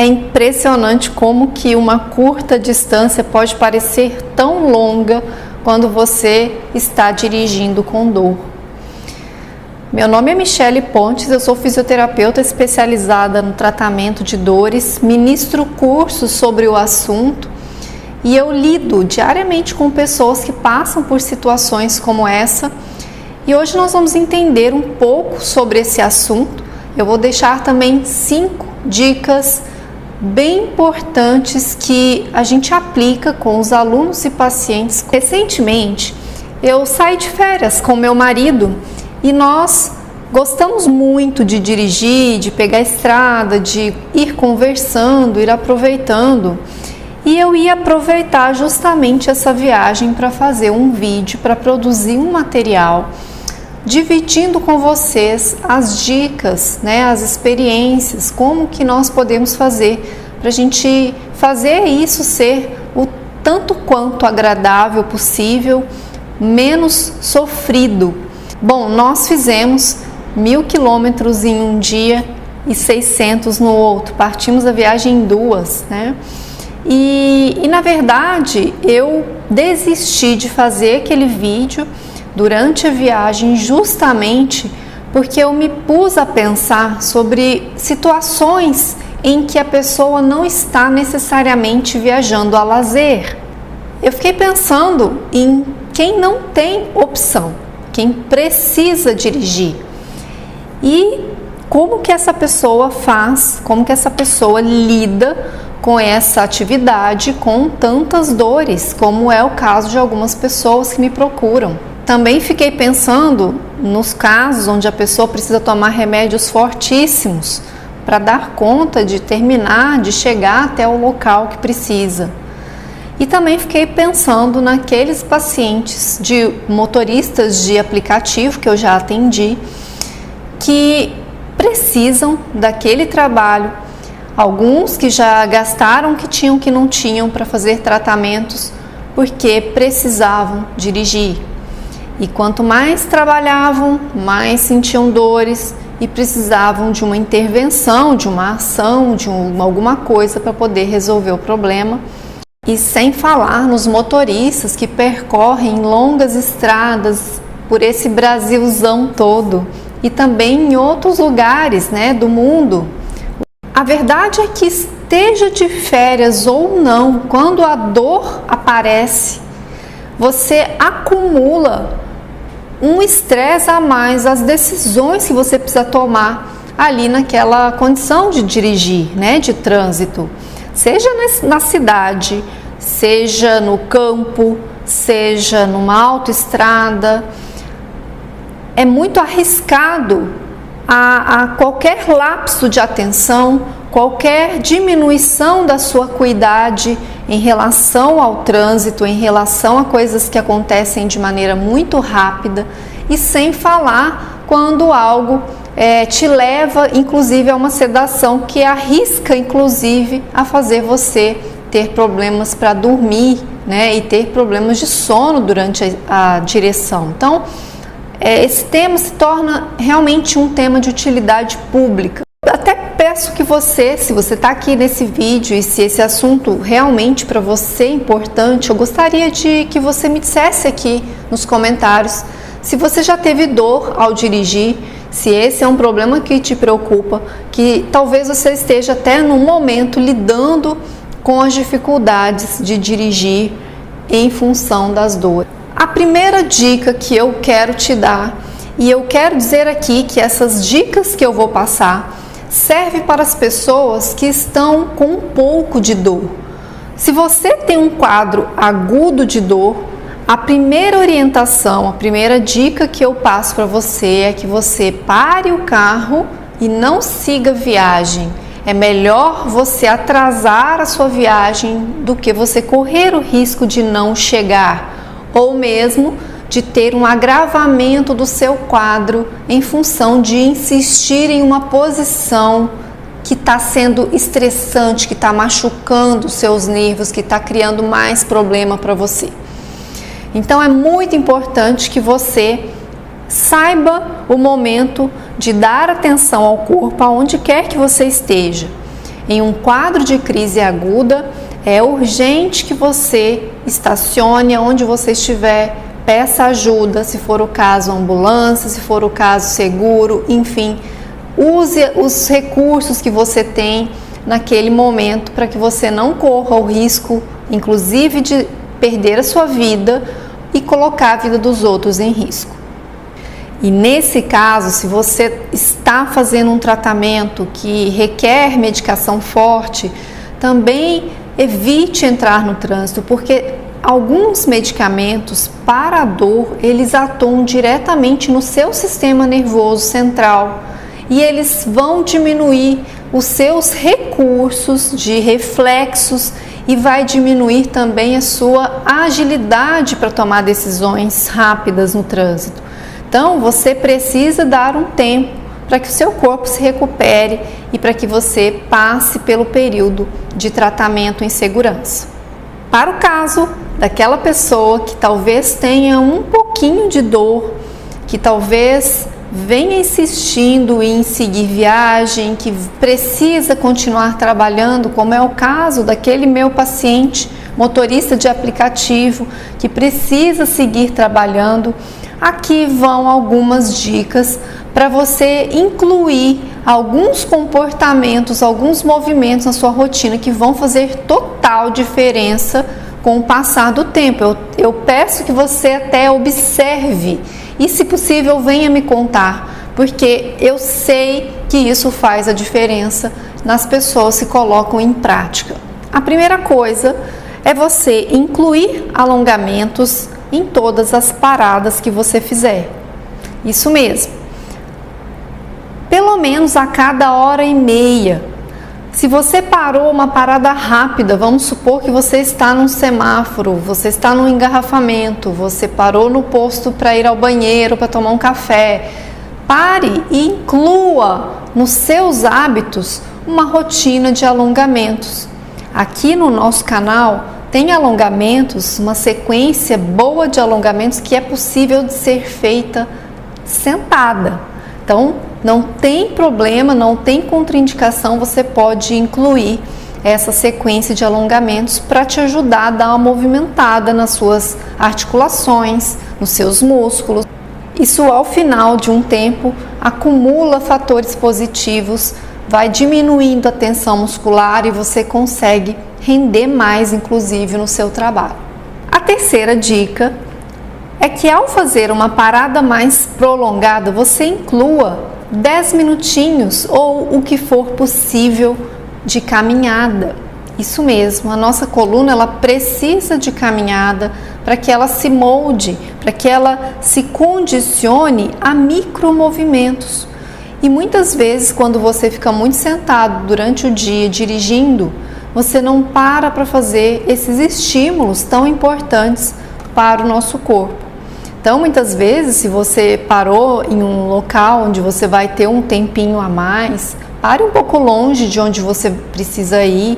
É impressionante como que uma curta distância pode parecer tão longa quando você está dirigindo com dor. Meu nome é Michele Pontes, eu sou fisioterapeuta especializada no tratamento de dores, ministro cursos sobre o assunto e eu lido diariamente com pessoas que passam por situações como essa. E hoje nós vamos entender um pouco sobre esse assunto. Eu vou deixar também 5 dicas bem importantes que a gente aplica com os alunos e pacientes. Recentemente, eu saí de férias com meu marido e nós gostamos muito de dirigir, de pegar a estrada, de ir conversando, ir aproveitando. E eu ia aproveitar justamente essa viagem para fazer um vídeo, para produzir um material, dividindo com vocês as dicas, as experiências, como que nós podemos fazer para a gente fazer isso ser o tanto quanto agradável possível, menos sofrido. Bom, nós fizemos 1000 quilômetros em um dia e 600 no outro, partimos a viagem em 2, E na verdade eu desisti de fazer aquele vídeo durante a viagem justamente porque eu me pus a pensar sobre situações em que a pessoa não está necessariamente viajando a lazer. Eu fiquei pensando em quem não tem opção, quem precisa dirigir e como que essa pessoa faz, como que essa pessoa lida com essa atividade, com tantas dores, como é o caso de algumas pessoas que me procuram. Também fiquei pensando nos casos onde a pessoa precisa tomar remédios fortíssimos para dar conta de terminar, de chegar até o local que precisa. E também fiquei pensando naqueles pacientes de motoristas de aplicativo que eu já atendi, que precisam daquele trabalho, alguns que já gastaram o que tinham que não tinham para fazer tratamentos porque precisavam dirigir. E quanto mais trabalhavam, mais sentiam dores e precisavam de uma intervenção, de uma ação, de alguma coisa para poder resolver o problema. E sem falar nos motoristas que percorrem longas estradas por esse Brasilzão todo e também em outros lugares, do mundo. A verdade é que esteja de férias ou não, quando a dor aparece, você acumula um estresse a mais, as decisões que você precisa tomar ali naquela condição de dirigir, de trânsito. Seja na cidade, seja no campo, seja numa autoestrada. É muito arriscado a qualquer lapso de atenção, qualquer diminuição da sua cuidade em relação ao trânsito, em relação a coisas que acontecem de maneira muito rápida e sem falar quando algo te leva inclusive a uma sedação que arrisca inclusive a fazer você ter problemas para dormir, e ter problemas de sono durante a direção. Então, esse tema se torna realmente um tema de utilidade pública. Até peço que você, se você está aqui nesse vídeo e se esse assunto realmente para você é importante, eu gostaria de que você me dissesse aqui nos comentários se você já teve dor ao dirigir, se esse é um problema que te preocupa, que talvez você esteja até no momento lidando com as dificuldades de dirigir em função das dores. A primeira dica que eu quero te dar, e eu quero dizer aqui que essas dicas que eu vou passar servem para as pessoas que estão com um pouco de dor. Se você tem um quadro agudo de dor, a primeira orientação, a primeira dica que eu passo para você é que você pare o carro e não siga viagem. É melhor você atrasar a sua viagem do que você correr o risco de não chegar, ou mesmo de ter um agravamento do seu quadro em função de insistir em uma posição que está sendo estressante, que está machucando os seus nervos, que está criando mais problema para você. Então é muito importante que você saiba o momento de dar atenção ao corpo aonde quer que você esteja. em um quadro de crise aguda, é urgente que você estacione onde você estiver, peça ajuda, se for o caso ambulância, se for o caso seguro, enfim, use os recursos que você tem naquele momento para que você não corra o risco, inclusive, de perder a sua vida e colocar a vida dos outros em risco. E nesse caso, se você está fazendo um tratamento que requer medicação forte, também evite entrar no trânsito, porque alguns medicamentos para a dor, eles atuam diretamente no seu sistema nervoso central e eles vão diminuir os seus recursos de reflexos e vai diminuir também a sua agilidade para tomar decisões rápidas no trânsito. Então, você precisa dar um tempo para que o seu corpo se recupere e para que você passe pelo período de tratamento em segurança. Para o caso daquela pessoa que talvez tenha um pouquinho de dor, que talvez venha insistindo em seguir viagem, que precisa continuar trabalhando, como é o caso daquele meu paciente, motorista de aplicativo, que precisa seguir trabalhando, aqui vão algumas dicas para você incluir alguns comportamentos, alguns movimentos na sua rotina que vão fazer total diferença com o passar do tempo. Eu peço que você até observe e, se possível, venha me contar, porque eu sei que isso faz a diferença nas pessoas que colocam em prática. A primeira coisa é você incluir alongamentos em todas as paradas que você fizer. Isso mesmo. Pelo menos a cada hora e meia. Se você parou uma parada rápida, vamos supor que você está num semáforo, você está num engarrafamento, você parou no posto para ir ao banheiro, para tomar um café. Pare e inclua nos seus hábitos uma rotina de alongamentos. Aqui no nosso canal tem alongamentos, uma sequência boa de alongamentos que é possível de ser feita sentada. Então, não tem problema, não tem contraindicação, você pode incluir essa sequência de alongamentos para te ajudar a dar uma movimentada nas suas articulações, nos seus músculos. Isso, ao final de um tempo, acumula fatores positivos, vai diminuindo a tensão muscular e você consegue render mais, inclusive, no seu trabalho. A terceira dica é que, ao fazer uma parada mais prolongada, você inclua 10 minutinhos ou o que for possível de caminhada. Isso mesmo, a nossa coluna ela precisa de caminhada para que ela se molde, para que ela se condicione a micromovimentos. E muitas vezes, quando você fica muito sentado durante o dia dirigindo, você não para fazer esses estímulos tão importantes para o nosso corpo. Então, muitas vezes, se você parou em um local onde você vai ter um tempinho a mais, pare um pouco longe de onde você precisa ir.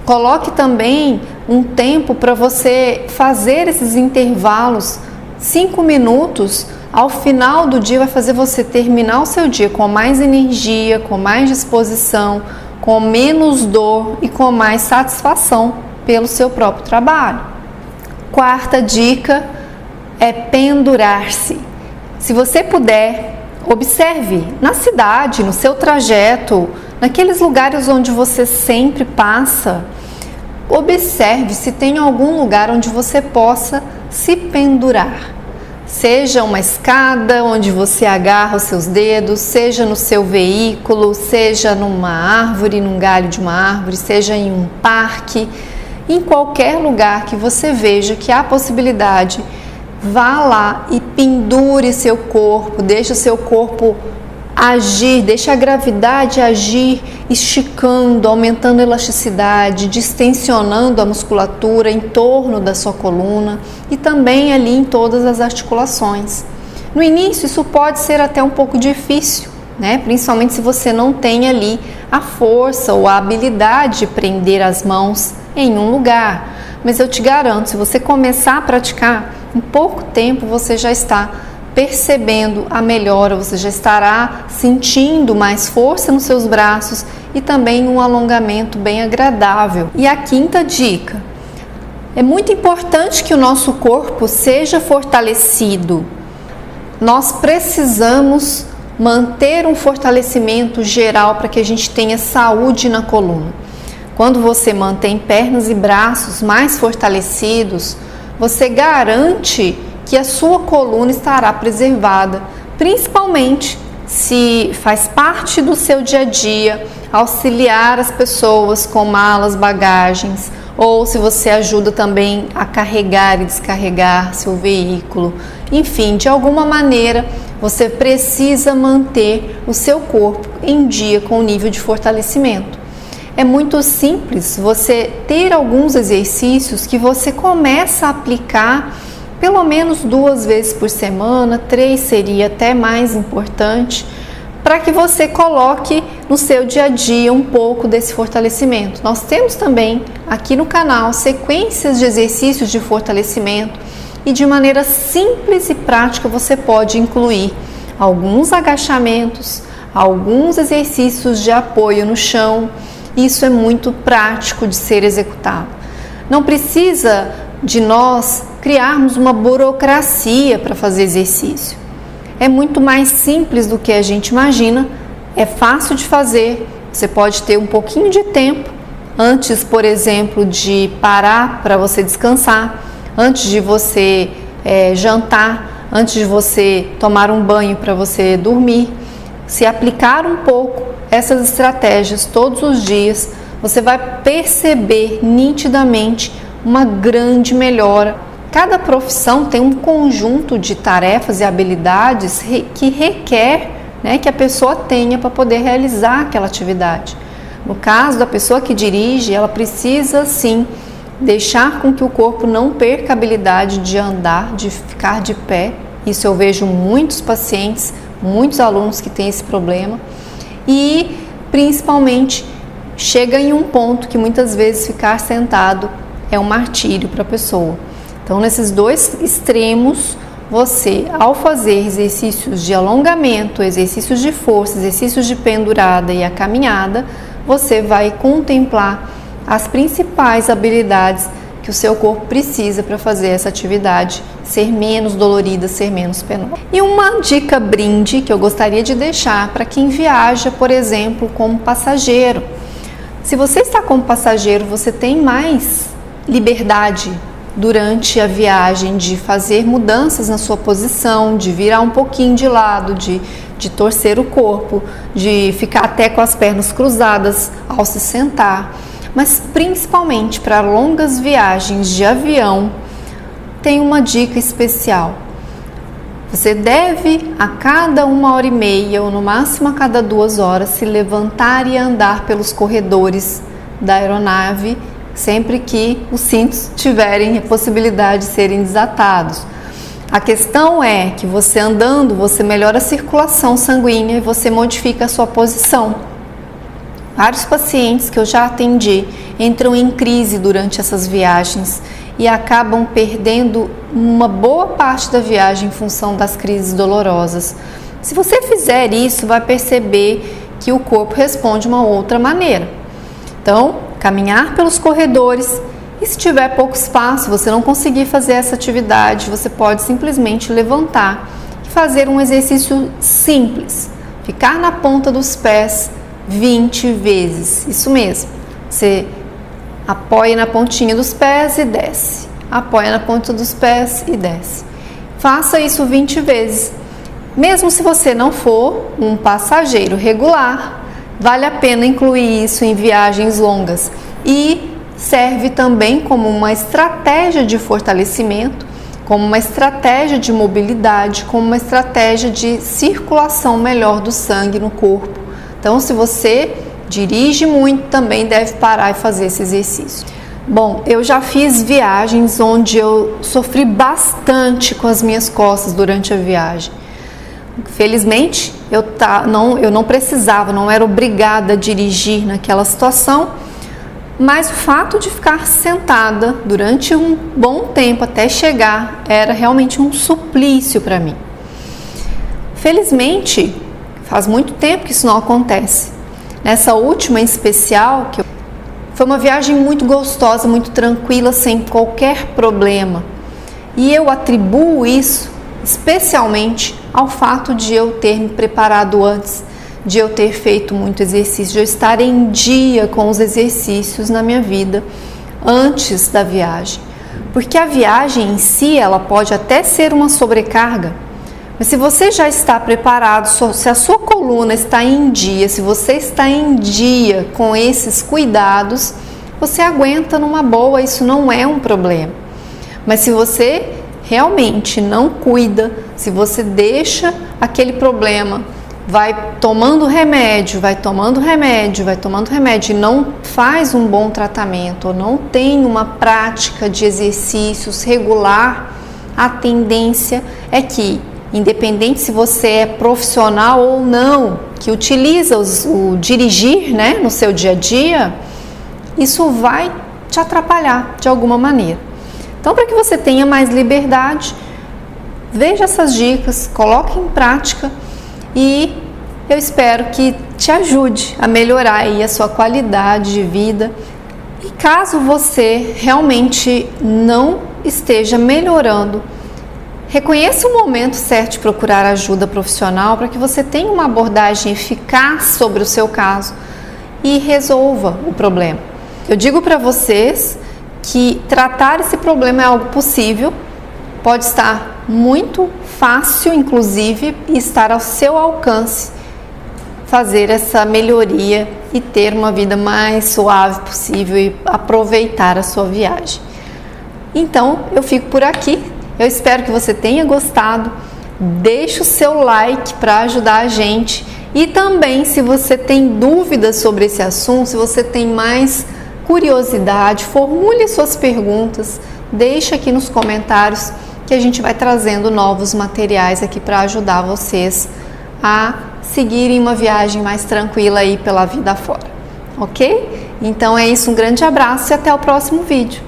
Coloque também um tempo para você fazer esses intervalos. 5 minutos ao final do dia vai fazer você terminar o seu dia com mais energia, com mais disposição, com menos dor e com mais satisfação pelo seu próprio trabalho. Quarta dica é pendurar-se. Se você puder, observe na cidade, no seu trajeto, naqueles lugares onde você sempre passa, observe se tem algum lugar onde você possa se pendurar. Seja uma escada onde você agarra os seus dedos, seja no seu veículo, seja numa árvore, num galho de uma árvore, seja em um parque, em qualquer lugar que você veja que há possibilidade, vá lá e pendure seu corpo, deixe o seu corpo agir, deixe a gravidade agir, esticando, aumentando a elasticidade, distensionando a musculatura em torno da sua coluna e também ali em todas as articulações. No início isso pode ser até um pouco difícil, né? Principalmente se você não tem ali a força ou a habilidade de prender as mãos em um lugar. Mas eu te garanto, se você começar a praticar, em pouco tempo você já está percebendo a melhora, você já estará sentindo mais força nos seus braços e também um alongamento bem agradável. E a quinta dica: é muito importante que o nosso corpo seja fortalecido. Nós precisamos manter um fortalecimento geral para que a gente tenha saúde na coluna. Quando você mantém pernas e braços mais fortalecidos, você garante que a sua coluna estará preservada, principalmente se faz parte do seu dia a dia auxiliar as pessoas com malas, bagagens, ou se você ajuda também a carregar e descarregar seu veículo. Enfim, de alguma maneira você precisa manter o seu corpo em dia com o nível de fortalecimento. É muito simples você ter alguns exercícios que você começa a aplicar pelo menos 2 vezes por semana, 3 seria até mais importante, para que você coloque no seu dia a dia um pouco desse fortalecimento. Nós temos também aqui no canal sequências de exercícios de fortalecimento e de maneira simples e prática você pode incluir alguns agachamentos, alguns exercícios de apoio no chão. Isso é muito prático de ser executado. Não precisa de nós criarmos uma burocracia para fazer exercício. É muito mais simples do que a gente imagina, é fácil de fazer, você pode ter um pouquinho de tempo antes, por exemplo, de parar para você descansar, antes de você jantar, antes de você tomar um banho para você dormir. Se aplicar um pouco essas estratégias todos os dias, você vai perceber nitidamente uma grande melhora. Cada profissão tem um conjunto de tarefas e habilidades que requer, que a pessoa tenha para poder realizar aquela atividade. No caso da pessoa que dirige, ela precisa sim deixar com que o corpo não perca a habilidade de andar, de ficar de pé. Isso eu vejo muitos pacientes, muitos alunos que têm esse problema. E principalmente chega em um ponto que muitas vezes ficar sentado é um martírio para a pessoa. Então, nesses dois extremos, você, ao fazer exercícios de alongamento, exercícios de força, exercícios de pendurada e a caminhada, você vai contemplar as principais habilidades que o seu corpo precisa para fazer essa atividade ser menos dolorida, ser menos penosa. E uma dica brinde que eu gostaria de deixar para quem viaja, por exemplo, como passageiro. Se você está como passageiro, você tem mais liberdade durante a viagem de fazer mudanças na sua posição, de virar um pouquinho de lado, de torcer o corpo, de ficar até com as pernas cruzadas ao se sentar. Mas principalmente para longas viagens de avião, tem uma dica especial. Você deve a cada 1h30 ou no máximo a cada 2 horas se levantar e andar pelos corredores da aeronave sempre que os cintos tiverem a possibilidade de serem desatados. A questão é que você andando, você melhora a circulação sanguínea e você modifica a sua posição. Vários pacientes que eu já atendi entram em crise durante essas viagens e acabam perdendo uma boa parte da viagem em função das crises dolorosas. Se você fizer isso, vai perceber que o corpo responde de uma outra maneira. Então, caminhar pelos corredores e se tiver pouco espaço, você não conseguir fazer essa atividade, você pode simplesmente levantar e fazer um exercício simples. Ficar na ponta dos pés 20 vezes, isso mesmo. Você apoia na pontinha dos pés e desce. Apoia na ponta dos pés e desce. Faça isso 20 vezes. Mesmo se você não for um passageiro regular, vale a pena incluir isso em viagens longas e serve também como uma estratégia de fortalecimento, como uma estratégia de mobilidade, como uma estratégia de circulação melhor do sangue no corpo. Então, se você dirige muito, também deve parar e fazer esse exercício. Bom, eu já fiz viagens onde eu sofri bastante com as minhas costas durante a viagem. Felizmente, eu não precisava, não era obrigada a dirigir naquela situação, mas o fato de ficar sentada durante um bom tempo até chegar era realmente um suplício para mim. Felizmente, faz muito tempo que isso não acontece. Nessa última em especial, foi uma viagem muito gostosa, muito tranquila, sem qualquer problema. E eu atribuo isso especialmente ao fato de eu ter me preparado antes, de eu ter feito muito exercício, de eu estar em dia com os exercícios na minha vida antes da viagem. Porque a viagem em si, ela pode até ser uma sobrecarga, mas se você já está preparado, se a sua coluna está em dia, se você está em dia com esses cuidados, você aguenta numa boa, isso não é um problema. Mas se você realmente não cuida, se você deixa aquele problema, vai tomando remédio, vai tomando remédio, vai tomando remédio e não faz um bom tratamento, ou não tem uma prática de exercícios regular, a tendência é que, independente se você é profissional ou não, que utiliza o dirigir, né, no seu dia a dia, isso vai te atrapalhar de alguma maneira. Então, para que você tenha mais liberdade, veja essas dicas, coloque em prática e eu espero que te ajude a melhorar aí a sua qualidade de vida. E caso você realmente não esteja melhorando, reconheça o momento certo de procurar ajuda profissional para que você tenha uma abordagem eficaz sobre o seu caso e resolva o problema. Eu digo para vocês que tratar esse problema é algo possível, pode estar muito fácil, inclusive, e estar ao seu alcance fazer essa melhoria e ter uma vida mais suave possível e aproveitar a sua viagem. Então, eu fico por aqui. Eu espero que você tenha gostado. Deixe o seu like para ajudar a gente. E também, se você tem dúvidas sobre esse assunto, se você tem mais curiosidade, formule suas perguntas, deixe aqui nos comentários que a gente vai trazendo novos materiais aqui para ajudar vocês a seguirem uma viagem mais tranquila aí pela vida fora, ok? Então é isso, um grande abraço e até o próximo vídeo.